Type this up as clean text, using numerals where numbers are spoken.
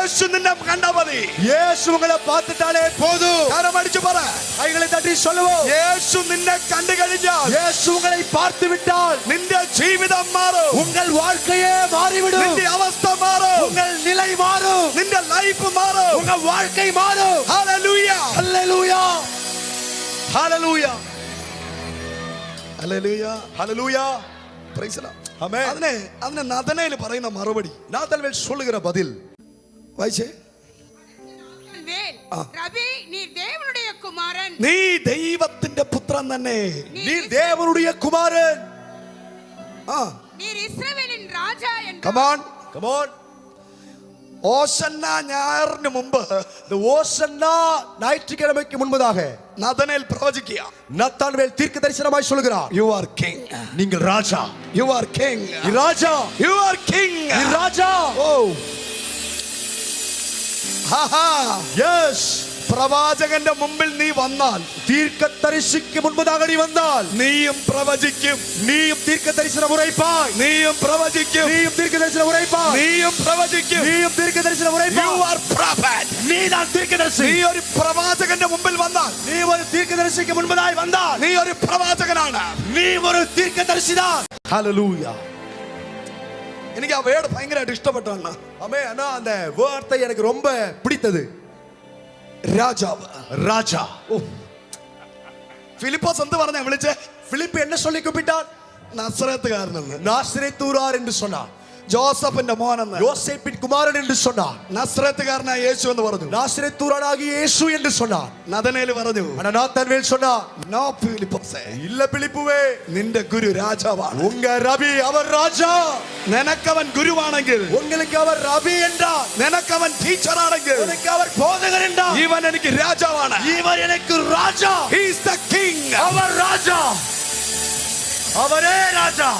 യേശു നിന്നെ കണ്ടാ മതി. യേശു உங்களை பார்த்துட்டாலே போதும். കരമടിച്ചു പറ, கைகளை தட்டி சொல்லுவோம். യേശു നിന്നെ കണ്ടു കഴിഞ്ഞാൽ, യേശു உங்களை பார்த்து விட்டால் നിന്റെ ജീവിതം മാറും. உங்கள் வாழ்க்கையே மாறிவிடும். നിന്റെ അവസ്ഥ മാറും. உங்கள் நிலை மாறும். നിന്റെ ലൈഫ് മാറും. உங்கள் வாழ்க்கை மாறும். Hallelujah, hallelujah, hallelujah, hallelujah, hallelujah. Praise the lord. Amen. അതിനെ നദനേൽ പറയുന്ന മറുപടി, நாதன்வேல் சொல்லுகிற பதில் വായിച്ചേ. ரபி, நீர் தேவனுடைய குமாரன். നീ ദൈവത്തിന്റെ പുത്രൻ തന്നെ. நீர் தேவனுடைய குமாரன். நீர் இஸ்ரவேலின் ராஜா என்று. Come on, come on. ഓശന്ന ഞായറിന് മുമ്പ്, இந்த ஓசன்னா ஞாயிற்றுக்கிழமைக்கு முன்பதாக നദനേൽ പ്രവചിക്കുക. நாத்தான்வேல் தீர்க்க தரிசனமாய் சொல்லுகிறார். You are king. நீங்கள் ராஜா. You are king. நீ ராஜா. You are king. நீ ராஜா. Oh. Haha. Yes. പ്രവാചകന്റെ മുമ്പിൽ നീ വന്നാൽ, தீர்க்க தரிசிக்கு முன்பதாக நீ வந்தால் നീയും പ്രവചിക്കും. நீயும் தீர்க்க தரிசனம் உரைப்பாய். നീയും പ്രവചിക്കും. நீயும் தீர்க்க தரிசனம் உரைப்பாய். നീയും പ്രവചിക്കും. நீயும் தீர்க்க தரிசனம் You உரைப்பாய். are prophet. நீதான் தீர்க்கதரிசி. നീ ഒരു പ്രവാചകന്റെ മുമ്പിൽ വന്നാൽ, நீ ஒரு தீர்க்கதரிசிக்கு முன்பதாய் வந்தால் നീ ഒരു പ്രവാചകനാണ്. நீ ஒரு தீர்க்கதரிசிதான். ஹalleluya. എനിക്ക് ആ വേർഡ് ഭയങ്കരമായിട്ട് ഇഷ്ടപ്പെട്ടാണ്. ஆமென். அண்ணா, அந்த வார்த்தை எனக்கு ரொம்ப பிடித்தது. രാജാവ്, ராஜா. ഫിലിപ്പോസ് എന്ത് പറഞ്ഞ വിളിച്ചേ? பிலிப்பு என்ன சொல்லி கூப்பிட்டான்? നസ്രേത്തുകാരനെന്ന്. நாசரேத்தூரார் என்று சொன்னான். ജോസഫിന്റെ മോനെന്ന്. யோசேப்பின் குமாரன் என்று சொன்னான். നസ്രേത്തുകാരനായ യേശു എന്ന് പറഞ്ഞു. நாசரேத்தூரானாகிய இயேசு என்று சொன்னான். നദനേൽ പറഞ്ഞു, ஆனா நாத்தான்வேல் சொன்னான், നോ ഫിലിപ്പോസേ, இல்ல பிலிப்புவே, നിന്റെ ഗുരു രാജാവാണ്. உங்க ரபி அவர் ராஜா. നിനക്കവൻ ഗുരുവാണെങ്കിൽ, உங்களுக்கு அவர் ரபி என்றார். നിനക്കവൻ ടീച്ചറാണെങ്കിൽ, உனக்கு அவர் போதகர் என்றார். ഇവൻ എനിക്ക് രാജാവാണ്. இவர் எனக்கு ராஜா. He is the king. அவர் ராஜா. அவரே ராஜா.